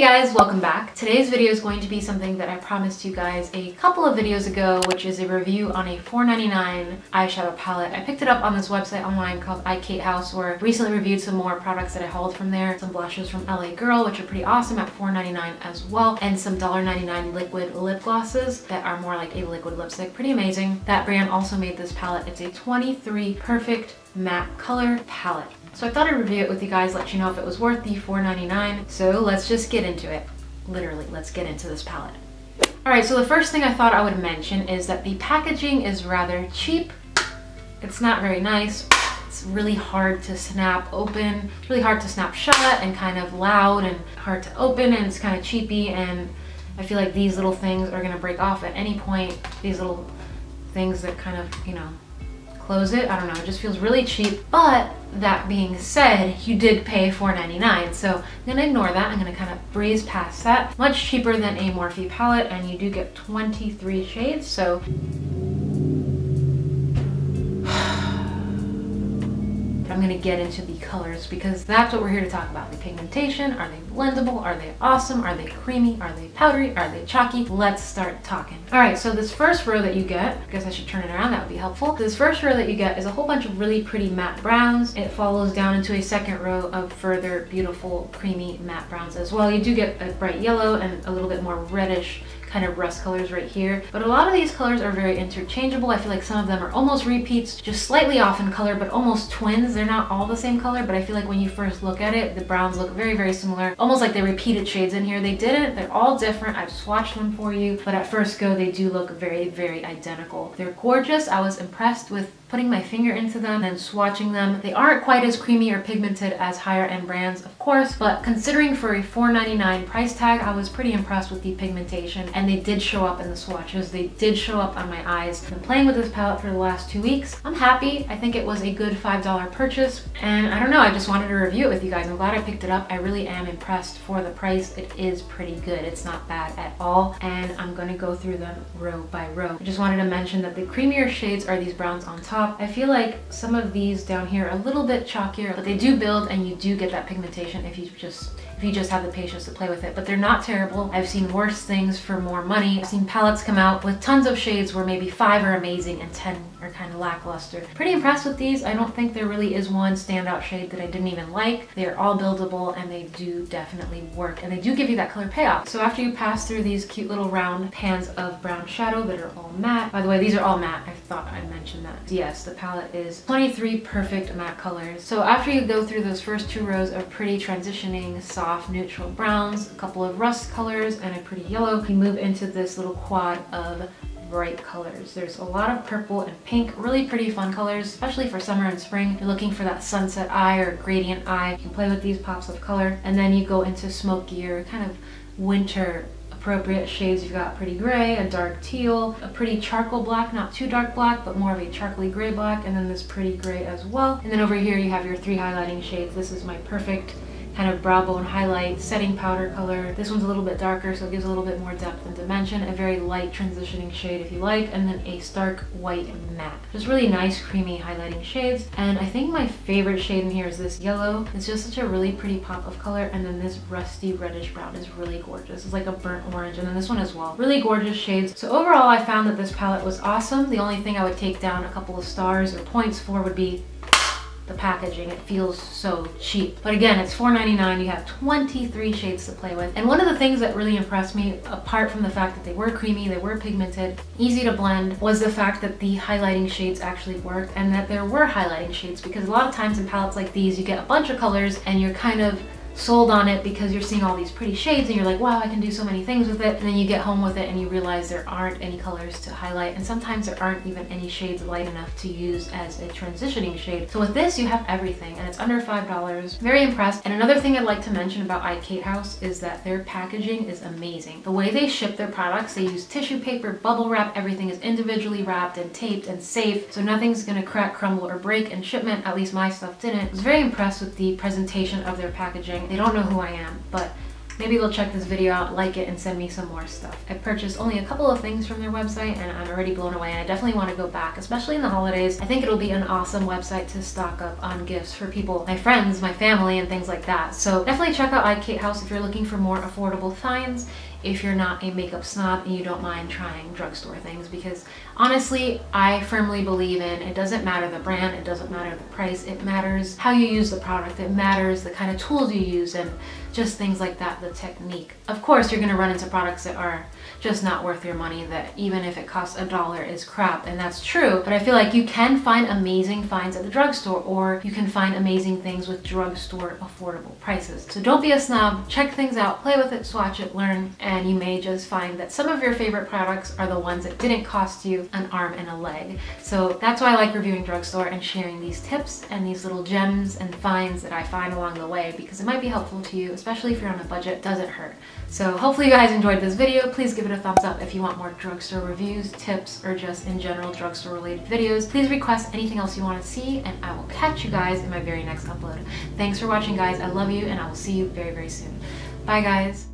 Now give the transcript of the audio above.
guys, welcome back. Today's video is going to be something that I promised you guys a couple of videos ago, which is a review on a $4.99 eyeshadow palette. I picked it up on this website online called iKateHouse, where I recently reviewed some more products that I hauled from there. Some blushes from LA Girl, which are pretty awesome at $4.99 as well, and some $1.99 liquid lip glosses that are more like a liquid lipstick. Pretty amazing. That brand also made this palette. It's a 23 perfect matte color palette. So I thought I'd review it with you guys, let you know if it was worth the $4.99. So let's just get into it. Literally, let's get into this palette. Alright, so the first thing I thought I would mention is that the packaging is rather cheap. It's not very nice. It's really hard to snap open, really hard to snap shut, and kind of loud and hard to open, and it's kind of cheapy, and I feel like these little things are gonna break off at any point. These little things that kind of, you know, close it. I don't know, it just feels really cheap. But that being said, you did pay $4.99, so I'm gonna ignore that. I'm gonna kind of breeze past that. Much cheaper than a Morphe palette, and you do get 23 shades, so I'm gonna get into the colors because that's what we're here to talk about. The pigmentation. Are they blendable? Are they awesome? Are they creamy? Are they powdery? Are they chalky? Let's start talking. Alright, so this first row that you get, I guess I should turn it around, that would be helpful. This first row that you get is a whole bunch of really pretty matte browns. It follows down into a second row of further beautiful creamy matte browns as well. You do get a bright yellow and a little bit more reddish kind of rust colors right here, but a lot of these colors are very interchangeable. I feel like some of them are almost repeats, just slightly off in color, but almost twins. They're not all the same color, but I feel like when you first look at it, the browns look very, very similar, almost like they repeated shades in here. They didn't. They're all different. I've swatched them for you, but at first go, they do look very, very identical. They're gorgeous. I was impressed with putting my finger into them and swatching them. They aren't quite as creamy or pigmented as higher end brands, of course, but considering for a $4.99 price tag, I was pretty impressed with the pigmentation, and they did show up in the swatches. They did show up on my eyes. I've been playing with this palette for the last 2 weeks. I'm happy. I think it was a good $5 purchase, and I don't know, I just wanted to review it with you guys. I'm glad I picked it up. I really am impressed for the price. It is pretty good. It's not bad at all, and I'm gonna go through them row by row. I just wanted to mention that the creamier shades are these browns on top. I feel like some of these down here are a little bit chalkier, but they do build and you do get that pigmentation if you just have the patience to play with it. But they're not terrible. I've seen worse things for more money. I've seen palettes come out with tons of shades where maybe 5 are amazing and 10 are kind of lackluster. Pretty impressed with these. I don't think there really is one standout shade that I didn't even like. They're all buildable and they do definitely work, and they do give you that color payoff. So after you pass through these cute little round pans of brown shadow that are all matte. By the way, these are all matte. I thought I mentioned that. Yes, the palette is 23 perfect matte colors. So after you go through those first 2 rows of pretty transitioning soft neutral browns, a couple of rust colors, and a pretty yellow, you move into this little quad of bright colors. There's a lot of purple and pink, really pretty fun colors, especially for summer and spring. You're looking for that sunset eye or gradient eye. You can play with these pops of color, and then you go into smokier, kind of winter appropriate shades. You've got pretty gray, a dark teal, a pretty charcoal black, not too dark black, but more of a charcoaly gray black, and then this pretty gray as well. And then over here you have your 3 highlighting shades. This is my perfect kind of brow bone highlight setting powder color. This one's a little bit darker, so it gives a little bit more depth and dimension. A very light transitioning shade if you like, and then a stark white matte. Just really nice creamy highlighting shades. And I think my favorite shade in here is this yellow. It's just such a really pretty pop of color, and then this rusty reddish brown is really gorgeous. It's like a burnt orange, and then this one as well. Really gorgeous shades. So overall, I found that this palette was awesome. The only thing I would take down a couple of stars or points for would be the packaging. It feels so cheap. But again, it's $4.99. You have 23 shades to play with. And one of the things that really impressed me, apart from the fact that they were creamy, they were pigmented, easy to blend, was the fact that the highlighting shades actually worked, and that there were highlighting shades, because a lot of times in palettes like these, you get a bunch of colors and you're kind of sold on it because you're seeing all these pretty shades and you're like, wow, I can do so many things with it, and then you get home with it and you realize there aren't any colors to highlight, and sometimes there aren't even any shades light enough to use as a transitioning shade. So with this, you have everything, and it's under $5. Very impressed. And another thing I'd like to mention about iKateHouse is that their packaging is amazing. The way they ship their products, they use tissue paper, bubble wrap, everything is individually wrapped and taped and safe, so nothing's gonna crack, crumble, or break in shipment. At least my stuff didn't. I was very impressed with the presentation of their packaging. They don't know who I am, but maybe they'll check this video out, like it, and send me some more stuff. I purchased only a couple of things from their website and I'm already blown away, and I definitely want to go back, especially in the holidays. I think it'll be an awesome website to stock up on gifts for people, my friends, my family, and things like that. So definitely check out iKate House if you're looking for more affordable finds, if you're not a makeup snob and you don't mind trying drugstore things, because honestly, I firmly believe in it doesn't matter the brand, it doesn't matter the price, it matters how you use the product, it matters the kind of tools you use and just things like that, the technique. Of course, you're gonna run into products that are just not worth your money, that even if it costs $1 is crap, and that's true, but I feel like you can find amazing finds at the drugstore, or you can find amazing things with drugstore affordable prices. So don't be a snob, check things out, play with it, swatch it, learn, and you may just find that some of your favorite products are the ones that didn't cost you an arm and a leg. So that's why I like reviewing drugstore and sharing these tips and these little gems and finds that I find along the way, because it might be helpful to you, especially if you're on a budget. It doesn't hurt. So hopefully you guys enjoyed this video. Please give it a thumbs up if you want more drugstore reviews, tips, or just in general drugstore related videos. Please request anything else you want to see, and I will catch you guys in my very next upload. Thanks for watching, guys. I love you, and I will see you very, very soon. Bye, guys.